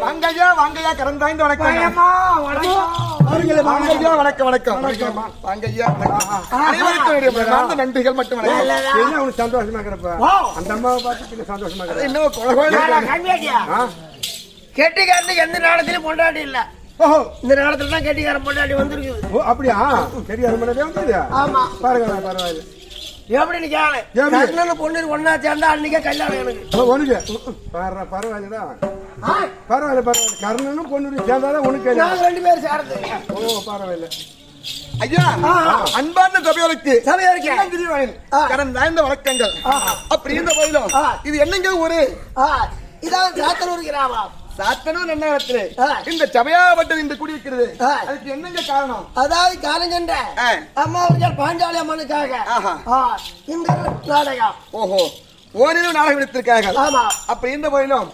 வாங்கய்யா கரந்தாய்ந்து வணக்கம். வணக்கம் வணக்கம் வணக்கம் வாங்கய்யா. அனைவருக்கும் நன்றிகள் மட்டும் சந்தோஷமா இருக்கிறப்ப அந்த அம்மாவை பார்த்து சந்தோஷமா இருக்கிற இன்னும் கெட்டிக்காரனுக்கு எந்த நேரத்திலும் கொண்டாடி இல்ல. இந்த நேரத்துல தான் கெட்டிக்காரன் கொண்டாடி வந்திருக்கு. ஓ அப்படியா? கெட்டிக்காரன் கொண்டாடி வந்துருக்கியா? ஆமா பாருங்க பரவாயில்ல. எப்படி கேளு பொண்ணு ஒன்னா சேர்ந்தா அன்னைக்கே கல்யாணம் எனக்கு உனக்கு பரவாயில்லடா. பரவாயில்ல பரவாயில்ல. கர்ணனும் பொண்ணு சேர்ந்தாதான் உனக்கு 2 பேரும் சேர்ந்து. ஓ பரவாயில்ல. ஐயா அன்பார்ந்த சபையோருக்கு கடந்த வணக்கங்கள். அப்படி இருந்த போதிலும் இது என்னங்க ஒரு இதான் சாத்தனூர் கிராமம். சாத்தனூர் நன்னகரத்திலே இந்த சபையாப்பட்டது இன்று கூடியிருக்கிறது. அதுக்கு என்னங்க காரணம்? அதாவது காரணம் அம்மாவுக்கு பாஞ்சாலி அம்மனுக்காக இந்த நாடகம். ஓஹோ ஓரிரு நாடகம் எடுத்திருக்கார்கள். ஆமா. அப்படி இருந்த போதிலும்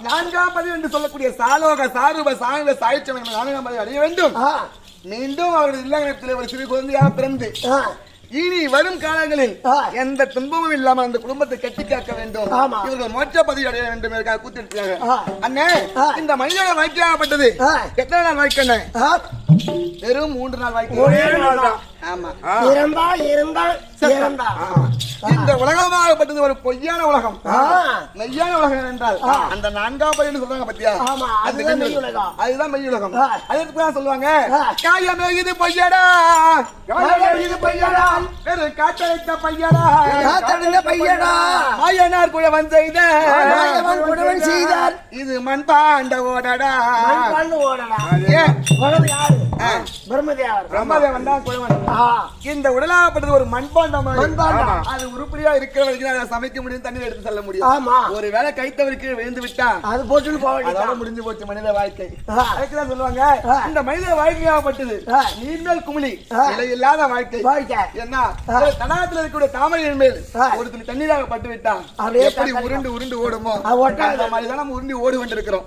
4ஆம் பதிவு என்று சொல்லக்கூடிய சாலோக சாரூப சாங்க சாய்ச்சம் 4ஆம் பதிவு அடைய வேண்டும். மீண்டும் அவரது இல்லத்தில் ஒரு சிறு குழந்தையாக பிறந்து இனி வரும் காலங்களில் எந்த துன்பமும் இல்லாமல் அந்த குடும்பத்தை கட்டி காக்க வேண்டும். இவர்கள் மோட்ச பதிவு அடைய வேண்டும் என்பதற்காக கூத்திருக்கிறார்கள். அண்ணே இந்த மனிதன வாழ்க்கையாகப்பட்டது எத்தனை நாள் வாழ்க்கை? வெறும் 3 நாள் வாழ்க்கை. ஆமா. இந்த உலகமாகப்பட்டது ஒரு பொய்யான உலகம். மெய்யான உலகம் என்றால் அந்த 4ஆம் பதிவு சொல்றாங்க பத்தியா? அதுதான் மெய் உலகம். அதுக்கு சொல்லுவாங்க காயமேகிது பொய்யடா, காத்தழைத்த பையடா, மாயனார் குழவன் செய்தார் இது மண்பாண்ட ஓடடா. பிரம்மதேவன் தான் குழவன். இந்த உடலாகப்பட்டது ஒரு மண்பாண்டம். அது உருப்படியா இருக்கிற வரைக்கும் அதை சமைக்க முடியும், தண்ணீர் எடுத்து செல்ல முடியும். ஒரு வேலை கைத்தவருக்கு விழுந்து விட்டா அது போட்டு முடிஞ்சு போச்சு மனித வாழ்க்கை. அதுக்குதான் சொல்லுவாங்க இந்த மனித வாழ்க்கையாகப்பட்டது நீர்மேல் குமிழி, நிலையில்லாத வாழ்க்கை. என்ன தடாகத்தில் இருக்கக்கூடிய தாமரையின் மேல் ஒரு துணி தண்ணீராக பட்டு விட்டான் எப்படி உருண்டு உருண்டு ஓடுமோ அந்த மாதிரிதான் நம்ம உருண்டு ஓடி கொண்டிருக்கிறோம்.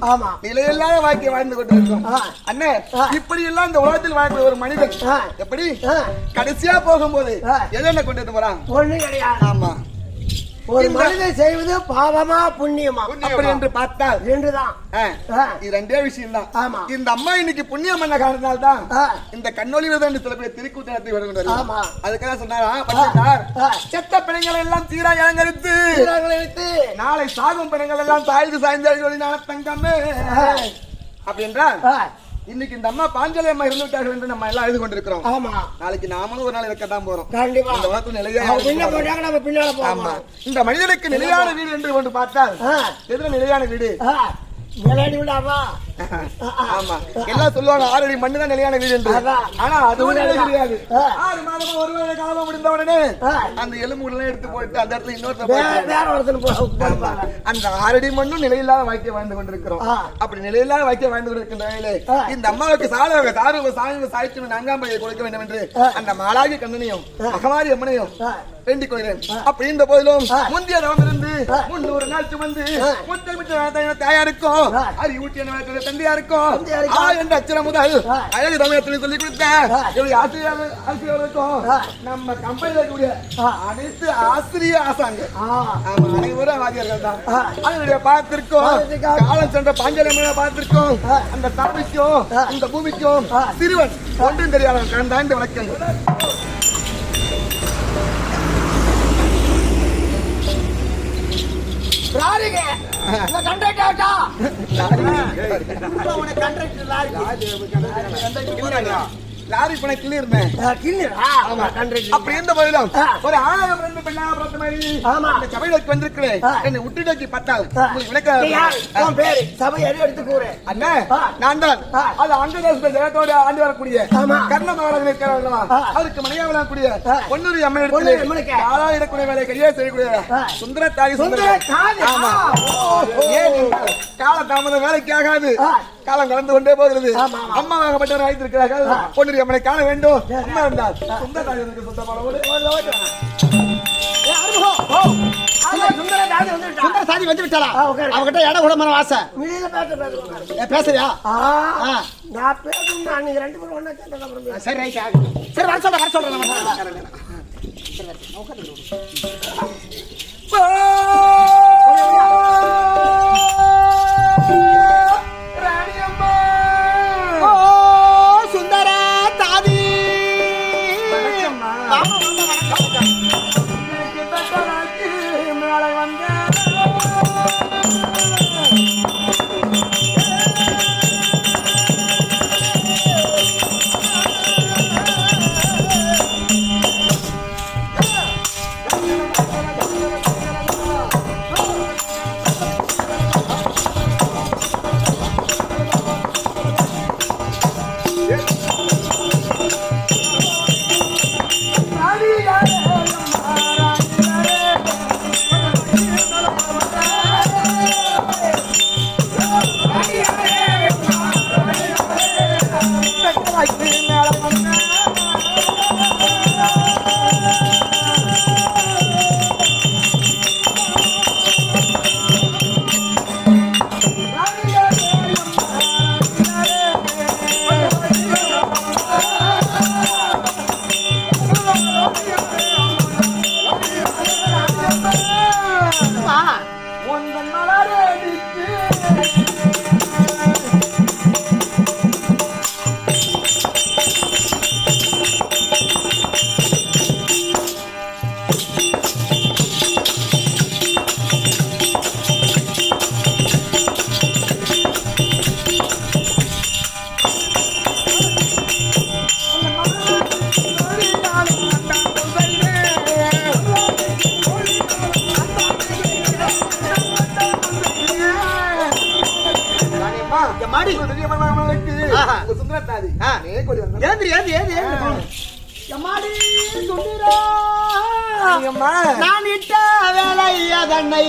நிலையில்லாத வாழ்க்கை வாழ்ந்து கொண்டிருக்கிறோம். அண்ணே இப்படி எல்லாம் இந்த உலகத்தில் வாழ்க்கை ஒரு மனிதன் எப்படி கடைசியா போகும்போது எதென்ன கொண்டு போறான்? ஒண்ணு கிடையாது. ஆமா. ஒரு மனிதன் செய்வது பாவமா புண்ணியமா அப்படி என்று பார்த்தால் 2 தான். இது 2 விஷயம் தான். இந்த அம்மா இன்னைக்கு புண்ணியம் பண்ண காரணத்தால் தான் இந்த கண்ணொலி விரதம் சில பேர் திருக்கூட்டத்தை வருகின்றது. அதுக்காக சொன்னாரா செத்த பிணங்களை எல்லாம் சீரா இறங்கரித்து நாளை சாகும் பிணங்கள் எல்லாம் சாய்ந்து சாய்ந்து தங்கமே அப்படின்றால் இன்னைக்கு இந்த அம்மா பாஞ்சாலி அம்மா இருந்து விட்டார்கள் என்று நம்ம எல்லாம் எழுதி கொண்டிருக்கிறோம். ஆமா. நாளைக்கு நாமளும் ஒரு நாள் இருக்கத்தான் போறோம். கண்டிப்பா. இந்த உலகத்துல நிலையான இந்த மனிதனுக்கு நிலையான வீடு என்று ஒன்று பார்த்தால் எதுல நிலையான வீடு? ஆமா. எல்லாம் சொல்லுவாங்க 6 அடி மண்ணு தான் நிலையான வீடு என்று. ஆனா அது கிடையாது. 6 மாதம் 1 வருட காலம் முடிந்த உடனே அந்த எலும்புகளை எடுத்து போட்டு அந்த இடத்துல இன்னொருத்தர் அந்த 6 அடி மண்ணும் நிலையில்லாத வாழ்க்கை வாழ்ந்து கொண்டிருக்கிறோம். அப்படி நிலையில்லாத வாழ்க்கை வாழ்ந்து கொண்டிருக்கின்ற வேலை இந்த அம்மாவுக்கு சாய்ச்சி 4ஆம் பதிவை கொடுக்க வேண்டும் என்று அந்த மாலாகி கண்ணனையும் மகமாரி அம்மனையும் வேண்டிக் கொள்கிறேன். அப்படி இந்த போதிலும் முந்தைய தவம் இருந்து 300 நாள் சுமந்து தயாருக்கும் அறி ஊட்டிய தந்தையா இருக்கும் என்ற அச்சரம் முதல் அழகு தமிழத்தில் சொல்லிக் கொடுத்த ஆசிரியர்களுக்கும் நம்ம கம்பெனியில் கூடிய அனைத்து ஆசிரிய ஆசாங்க அனைவரும் வாதியர்கள் தான். அதனுடைய பார்த்திருக்கோம் காலம் சென்ற பாஞ்சலியமான பார்த்திருக்கோம். அந்த தாமிக்கும் இந்த பூமிக்கும் சிறுவன் ஒன்றும் தெரியாத கடந்தாண்டு வணக்கங்கள். லாரி பணம் கிள்ளி இருந்தேன். அப்படி இருந்த போதிலும் ஒரு ஆயிரம் ரெண்டு பெண்ணா பார்த்த மாதிரி இந்த சபையிலுக்கு வந்திருக்கிறேன். என்னை விட்டுட்டு பார்த்தால் உங்களுக்கு விளக்க அண்ணா நான் தான் அது அந்த தேசத்தை ஜெயத்தோடு ஆண்டு வரக்கூடிய கர்ண மகாராஜன் இருக்கிறார்களா அதுக்கு மனையா விளங்கக்கூடிய பொன்னூரி அம்மன் இடத்துல இடக்கூடிய வேலை கையே செய்யக்கூடிய சுந்தர தாய் ஆமா கால தாமதம் வேலைக்கு ஆகாது. காலம் கலந்து கொண்டே போகிறது. அம்மாவாகப்பட்டவர் ஆய்த்திருக்கிறார்கள். பொன்னூரி அம்மனை காண வேண்டும். அம்மா இருந்தால் சுந்தர தாய் சுத்தமான சுந்தர சாதி வந்து விட்டாளா? அவகிட்ட இடம் கூட மன வாசை பேசுறியா? நான் பேசணும். நீங்க ரெண்டு பேரும் ஒண்ணா சரி ரைட் சரி வர சொல்றேன். சுந்தர தாதி மேலே வந்த நான் இட்ட வேலை அதனை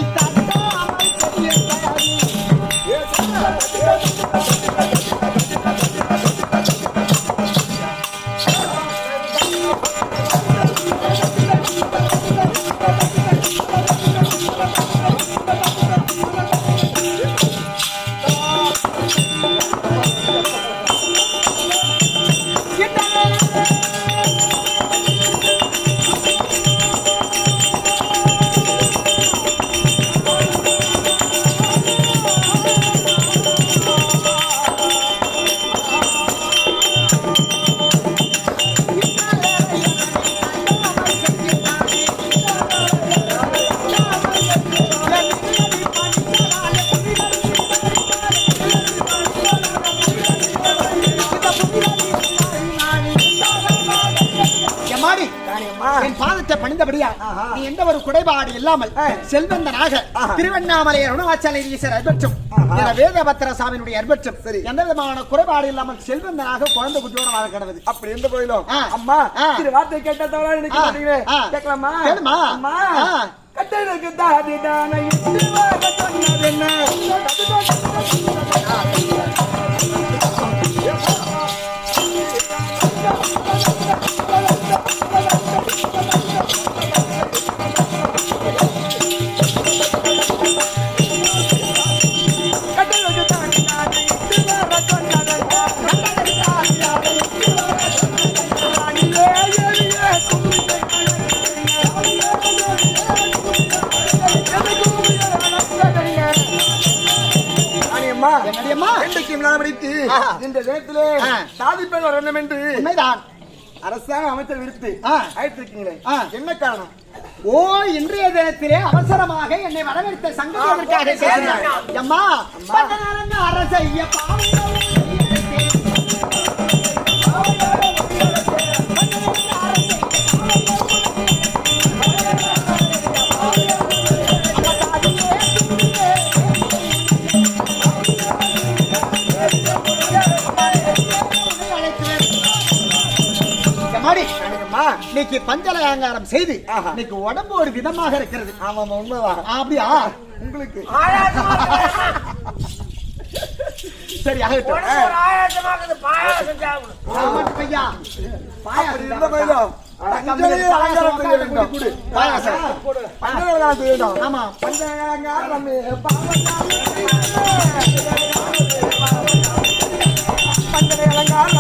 பணிந்தபடியா நீ எந்த ஒரு குறைபாடு இல்லாமல் செல்வந்தனாக திருவண்ணாமலை அருணாச்சலேஸ்வரர் அற்பட்சம் வேதபத்திர சாமியினுடைய அற்பட்சம் எந்த விதமான குறைபாடு இல்லாமல் செல்வந்தனாக குழந்தை குட்டியோட வாழ கிடவது. அப்படி இருந்த போயிலும் அம்மா வார்த்தை கேட்டதோட கேட்கலாமா? அம்மா கட்டளுக்கு தாதி தான இந்த நேரத்திலே சாதிப்பேன் வரணும் என்று அரசாங்க அமைச்சர் விடுத்து அழைத்திருக்கீங்களே, என்ன காரணம்? ஓ, இன்றைய தினத்திலே அவசரமாக என்னை வரவேற்ற சங்கத்திற்காக அம்மா அரசைய இன்னைக்கு பஞ்சல அலங்காரம் செய்து இன்னைக்கு உடம்பு ஒரு விதமாக இருக்கிறது. ஆமா உண்மைதான். அப்படியா? உங்களுக்கு சரி ஆகட்டும். ஆயாசமாக்குது பாயாசம் சாப்பிடு. ஆமாட்டு பையா. அப்படி இருந்த போதும் பஞ்சனை அலங்காரம் செய்ய வேண்டும். பாயாசம். பஞ்சனை அலங்காரம் செய்ய வேண்டும். ஆமா. பஞ்சனை அலங்காரம் பஞ்சனை அலங்காரம்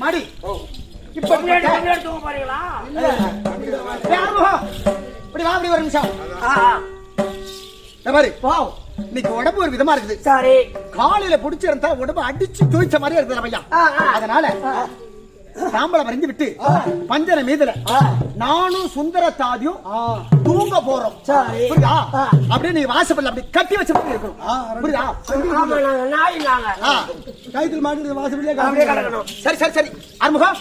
மாடி இப்ப தூங்க போறீங்களா? இப்படி வா, அப்படி ஒரு நிமிஷம். பாரு இன்னைக்கு உடம்பு ஒரு விதமா இருக்குது. சரி. காலையில புடிச்சிருந்தா உடம்பு அடிச்சு துவைச்ச மாதிரியே இருக்குது பையா. அதனால சாம்பளம் வரைஞ்சு விட்டு பஞ்சனை மீதுல நானும் சுந்தர தாதியும் தூங்க போறோம். புரியுதா? அப்படியே நீ வாசப்படல அப்படி கட்டி வச்ச மாதிரி இருக்கணும். புரியுதா? கைத்தில் மாட்டி வாசப்படியே கிடக்கணும். சரி சரி சரி அறுமுகம்.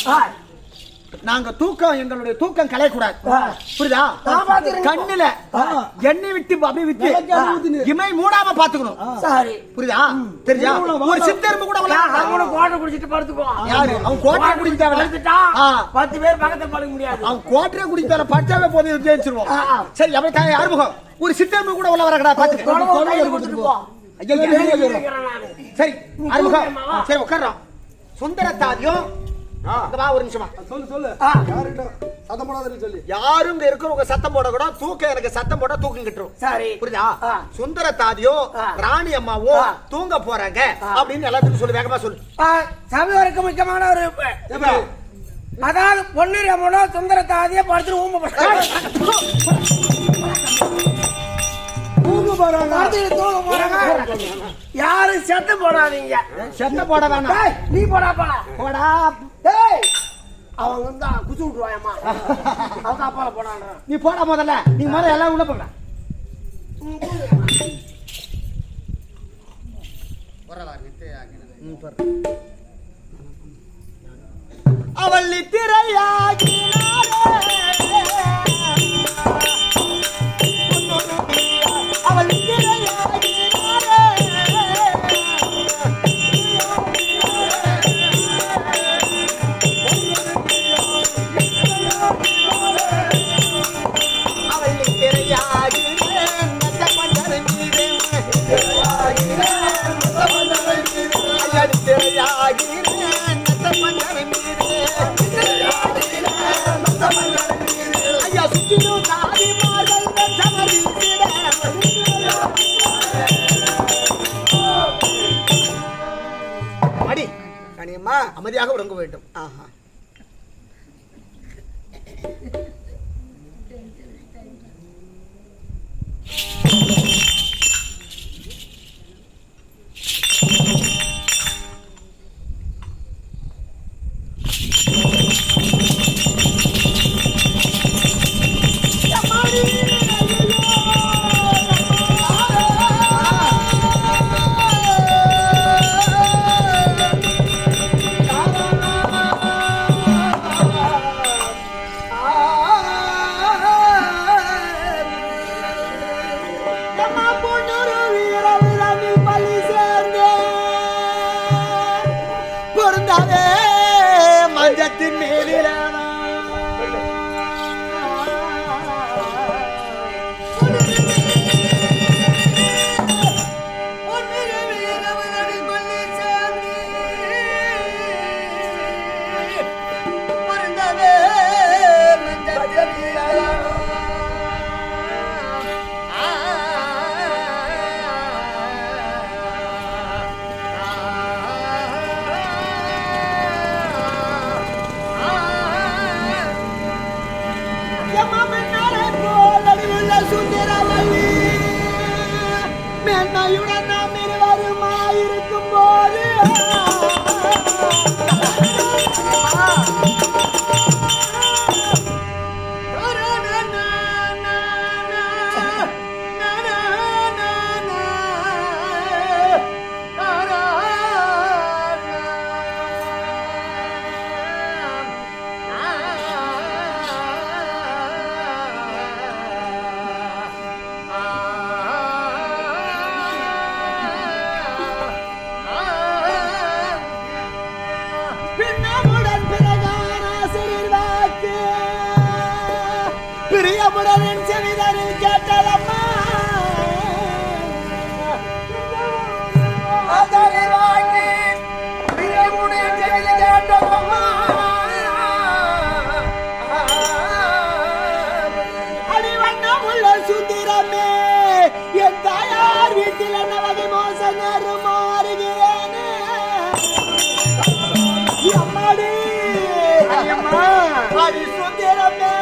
நாங்க தூக்கம் எங்களுடைய தூக்கம் கலையக்கூடாது. புரியுதா? கண்ணுல எண்ணெய் விட்டு அப்படியே விட்டு இமை மூடாம பாத்துக்கணும். சரி. புரியுதா? தெரியா? ஒரு சித்தரும்பு கூட கோட்டை குடிச்சிட்டு படுத்துக்குவோம். யாரு அவன் கோட்டை குடிச்சாவ 10 பேர் பக்கத்துல படுக்க முடியாது. அவன் கோட்டை குடிச்சால பச்சாவே போது ஜெயிச்சிருவோம். சரி அப்படியே அறுமுகம் ஒரு சித்தரும்பு கூட உள்ள வரக்கடா பாத்துக்க. சரி அறுமுகம். சரி உட்கார்றோம். சுந்தர தாதியும் ஒரு நிமிஷமா சொல்லு சத்தம் போடாத சொல்லி யாரும் இங்க இருக்கிறவங்க சத்தம் போட கூட தூக்கம் எனக்கு சத்தம் போட தூக்கம் கிட்டுரும். சரி. புரியுதா? சுந்தர தாதியோ ராணி அம்மாவோ தூங்க போறாங்க அப்படின்னு எல்லாத்துக்கும் சொல்லு. வேகமா சொல்லு. சபையோருக்கு முக்கியமான ஒரு அதாவது பொன்னிரி அம்மனோ சுந்தர தாதிய படுத்துட்டு ஊம்ப போறாங்க. யாரும் சத்தம் போடாதீங்க. சத்தம் போட வேணாம். நீ போடா போடா போடா. அவங்க வந்து குச்சி விட்டுருவாயம்மா. அவங்க அப்பால போடாங்க. நீ போடா முதல்ல. நீ முதல்ல எல்லாம் உள்ள போங்க. அவள் நித்திரையாகினாரே அவள் நித்திரையாகினாரே அவள் நித்திரையாகினேன் நத்த பஞ்சரை மீதே நித்திரையாகினேன் நத்த பஞ்சரை மீதே ஐயா சுற்றிலும் தாடி மாதல் சமரிசிட மடி கனியம்மா அமைதியாக உறங்க வேண்டும். ஆஹா மஞ்சத்தின் மேலிலானா பிரியமுடன் செவிதனில் கேட்டதம்மா அதனை வாங்கி பிரியமுடன் செவிதனில் கேட்டதம்மா அடிவண்ணம் உள்ள சுந்தரமே என் தாயார் வீட்டில் நவகை மோச நேரம் மாறுகிறேனே அம்மாடி அம்மா அடி சுந்தரமே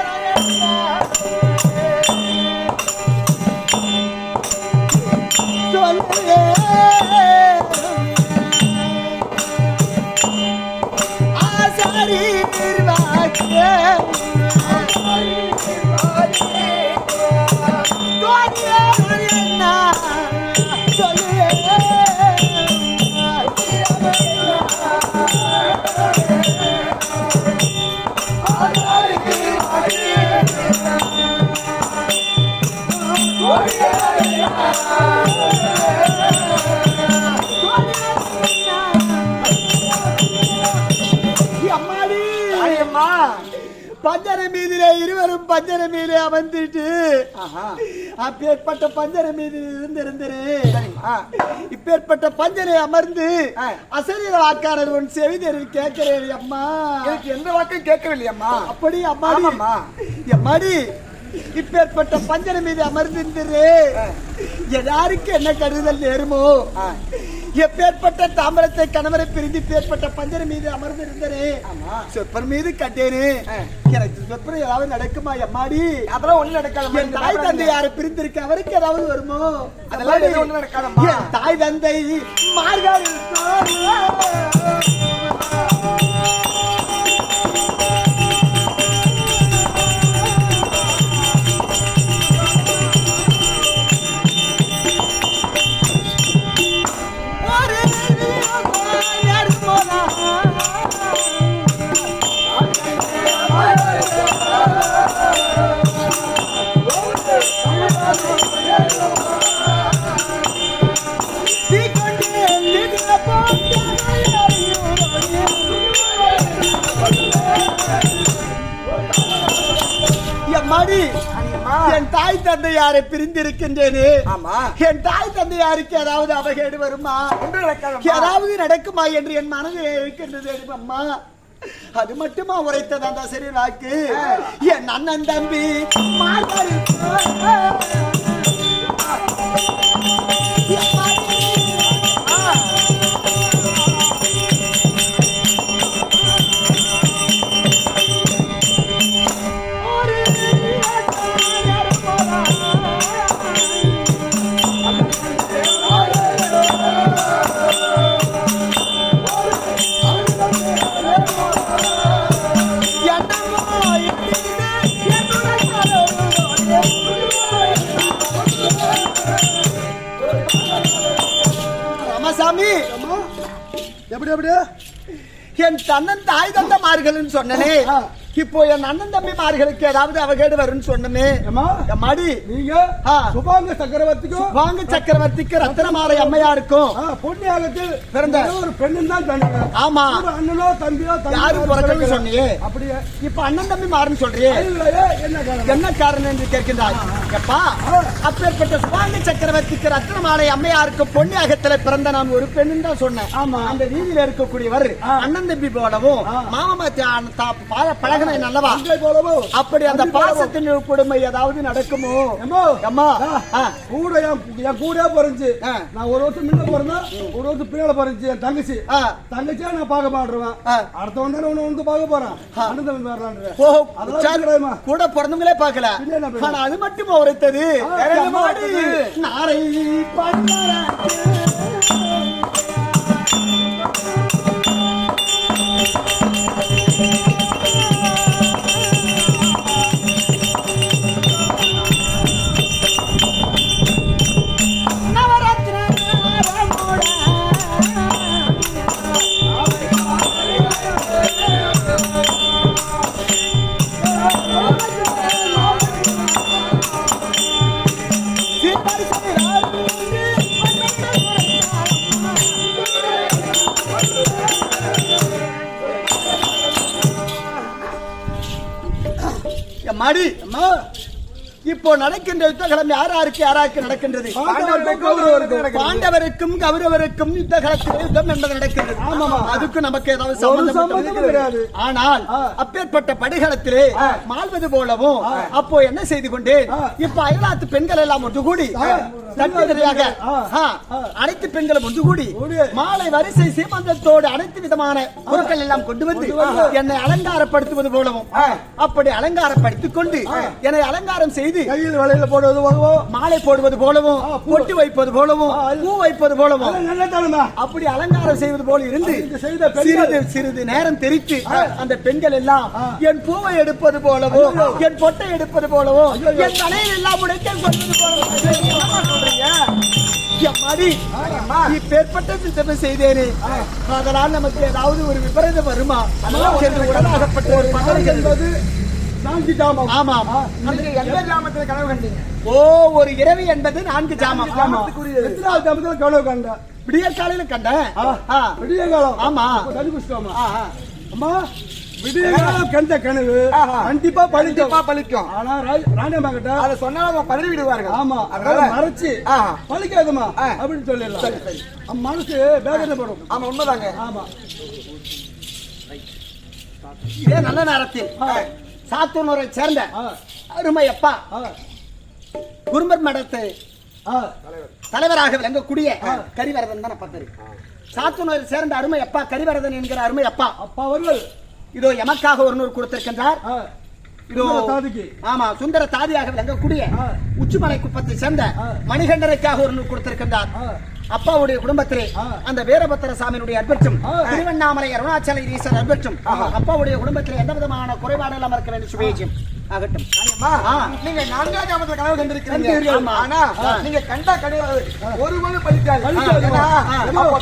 பஞ்சர மீதிலே இருவரும் பஞ்சர மீது அமர்ந்துட்டு அப்பேற்பட்ட பஞ்சர மீது இருந்திருந்தே இப்பேற்பட்ட பஞ்சரை அமர்ந்து அசரீர வாக்காளர் உன் செவிதரில் கேட்கிறேன் அம்மா எனக்கு எந்த வாக்கையும் கேட்கவில்லை அம்மா அப்படி அம்மா எம்மாடி இப்பேற்பட்ட பஞ்சர மீது அமர்ந்திருந்தே யாருக்கு என்ன கருதல் நேருமோ எப்பேற்பட்ட தாமரத்தை கணவரை பிரிந்து பேற்பட்ட பஞ்சர மீது அமர்ந்திருந்தே சொற்பர் மீது கட்டேனே எனக்கு சொற்பர் ஏதாவது நடக்குமா எம்மாடி அதெல்லாம் ஒண்ணு நடக்காது தாய் தந்தை யாரை பிரிந்திருக்க அவருக்கு ஏதாவது வருமோ அதெல்லாம் ஒண்ணு நடக்காதம்மா தாய் தந்தை மார்காரி என் தாய் தந்தை யாரை பிரிந்திருக்கின்றேனே என் தாய் தந்தை யாருக்கு ஏதாவது அவகேடு வருமா ஏதாவது நடக்குமா என்று என் மனதில் இருக்கின்றது அம்மா அது மட்டுமா உரைத்தது அந்த சரி நாக்கு என் அண்ணன் தம்பி ராமசாமி எப்படி எப்படி என் தன்னன் தாய் தந்தமார்கள் சொன்னனே இப்போ என் அண்ணன் தம்பிமார்களுக்கு ஏதாவது அவகேடு வரும்னு சொன்னமே மாடி நீங்க சுபாங்க சக்கரவர்த்திக்கு ரத்தனமாலை அம்மையாருக்கும் பொன்னியாகத்தில் பிறந்த ஒரு பெண்ணு தான் ஆமா அண்ணனோ தம்பியோ யாரும் பிறக்கன்னு சொன்னியே அப்படியே இப்ப அண்ணன் தம்பி மாறுன்னு சொல்றியே என்ன காரணம் என்று கேட்கின்றாய் எப்பா அப்பேற்பட்ட சுபாங்க சக்கரவர்த்திக்கு ரத்தனமாலை அம்மையாருக்கு பொன்னியாகத்துல பிறந்த நான் ஒரு பெண்ணு தான் சொன்னேன் ஆமா அந்த வீதியில இருக்கக்கூடியவர் அண்ணன் தம்பி போலவும் மாமா நல்லவா அப்படி அந்த பாசத்தின் கொடுமை ஏதாவது நடக்குமோ அம்மா கூட என் கூட பிறந்து நான் ஒரு வருஷம் முன்ன பிறந்தா ஒரு வருஷம் பின்னால பிறந்து என் தங்கச்சியா நான் பார்க்க மாட்டேன் அடுத்த வந்து பார்க்க போறேன் கூட பிறந்தவங்களே பார்க்கல ஆனா அது மட்டும் உரைத்தது நாரை மாடி அம்மா இப்போ நடக்கின்ற யுத்தகலம் யாராருக்கு நடக்கின்றது? பாண்டவருக்கும் கௌரவருக்கும் யுத்தகலத்தில் யுத்தம் என்பது நடக்கின்றது. அதுக்கு நமக்கு ஏதாவது சம்பந்தம் கிடையாது. ஆனால் அப்பேற்பட்ட படுகளத்திலே மாழ்வது போலவும் அப்போ என்ன செய்து கொண்டு இப்ப அயலாத்து பெண்கள் எல்லாம் ஒன்று கூடி தட்டுவதாக அனைத்து பெண்களும் ஒன்று கூடி மாலை வரிசை சீமந்தத்தோடு அனைத்து விதமான பொருட்கள் எல்லாம் கொண்டு வந்து என்னை அலங்காரப்படுத்துவது போலவும் அப்படி அலங்காரப்படுத்திக் கொண்டு என்னை அலங்காரம் செய்து கையில் வளையல போடுவது போலவும் மாலை போடுவது போலவும் பொட்டு வைப்பது போலவும் பூ வைப்பது போலவும் அப்படி அலங்காரம் செய்வது போல இருந்து சிறிது நேரம் தெரித்து அந்த பெண்கள் எல்லாம் என் பூவை எடுப்பது போலவும் என் பொட்டை எடுப்பது போலவும் என் தலையில் எல்லாம் உடைக்கல் கொள்வது போலவும் இப்பேற்பட்ட சித்தம் செய்தேனே அதனால் நமக்கு ஏதாவது ஒரு விபரீதம் வருமா என்று உடலாகப்பட்ட ஒரு மகள் என்பது 4 ஜாமம். ஆமாம். எந்த ஜாமத்துல கனவு கண்டீங்க? ஒரு இரவு என்பது 4 ஜாமம். எத்தனை ஜாமத்துல கனவு கண்ட? விடிய காலையில கண்டேன். விடிய காலம். ஆமா. தண்ணி குடிச்சிட்டோமா? அம்மா விடிய காலம் கண்ட கனவு கண்டிப்பா பலிக்கும். ஆனா ராணியம்மா கிட்ட அதை சொன்னாலும் பதறி விடுவார்கள். ஆமா, அதனால மறைச்சு பலிக்காதுமா அப்படின்னு சொல்லிடலாம். மனசு வேதனை படும். ஆமா, உண்மைதாங்க. ஆமா. இதே நல்ல நேரத்தில் சாத்தூரை சேர்ந்த அருமை அப்பா குருமர் மடத்தை தலைவராக விளங்கக்கூடிய கரிவரதன் தான் பத்தரு. சாத்தூரை சேர்ந்த அருமை அப்பா கரிவரதன் என்கிற அருமை அப்பா அவர்கள் இதோ எமக்காக ஒரு நூறு கொடுத்திருக்கின்றார். இதோ ஆமா, சுந்தர தாதியாக விளங்கக்கூடிய உச்சிமலை குப்பத்தை சேர்ந்த மணிகண்டனுக்காக ஒரு நூறு கொடுத்திருக்கின்றார். அப்பாவுடைய குடும்பத்திலே அந்த வீரபத்திர சாமியினுடைய அற்பட்சம், திருவண்ணாமலை அருணாச்சல ஈஸ்வரர் அற்பட்சம், அப்பாவுடைய குடும்பத்திலே எந்த விதமான குறைபாடு எல்லாம் இருக்க வேண்டும். சுபேஜம் ஆகட்டும். நீங்க 4ஆம் ஜாமத்துல கனவு கண்டிருக்கிறீங்க. ஆனா நீங்க கண்ட கனவு ஒருவரு பலிக்காது.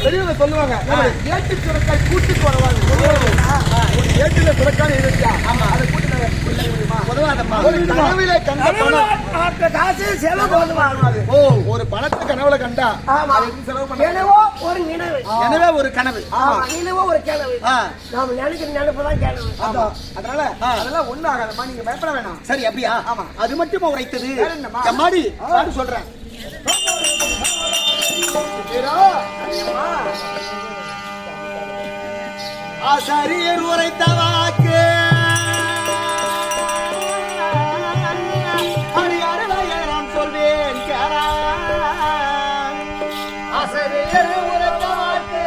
பெரியவங்க சொல்லுவாங்க, ஏட்டு சுரக்காய் கூட்டு போறவாங்க. ஏட்டுல சுரக்காய் இருந்துச்சா அதை கூட்டு ஒரு பணத்தை கனவுல கண்டா எனவே ஒரு கனவு அதனால அதெல்லாம் ஒண்ணு ஆகாதமா, நீங்க பயப்பட வேணாம். சரி, அப்படியா? ஆமா, அது மட்டும் உரைத்தது. அம்மாடி சொல்றேன். ஆசாரியர் உரைத்த வாக்கு நான் சொல்வேன். ஆசாரியர் உரைத்த வாக்கு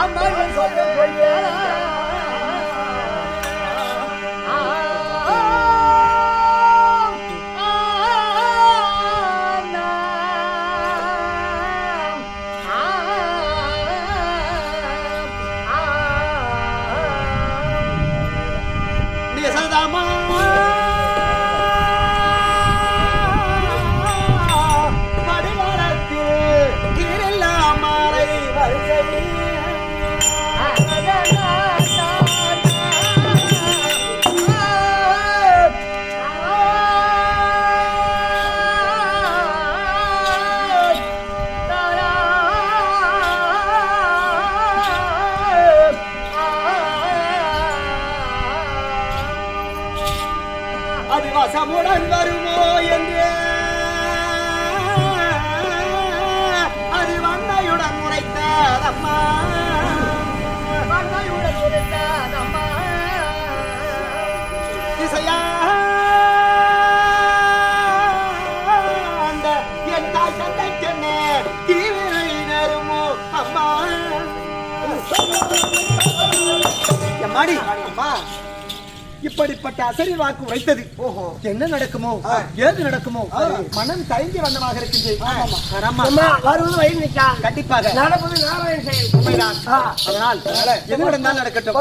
அம்மாள் சொல்வேன். அதிவாசமுடன் வருமோ என்று அது வண்ணையுடன் உரைத்ததம்மா. வண்ணையுடன் உரைத்ததம்மா. இசையா என் தாய் தந்தைக்கென்ன தீவிரை நருமோ அம்மா. எம்மாடி அம்மா, இப்படிப்பட்ட அசரி வாக்கு உரைத்தது. என்ன நடக்குமோ ஏது நடக்குமோ மனம் தயங்கி வண்ணமாக இருக்கின்றது. வருவது வயல் நிற்காது, கண்டிப்பாக நடப்பது நாராயண செயல். உண்மைதான். அதனால் எது நடந்தால் நடக்கட்டும்.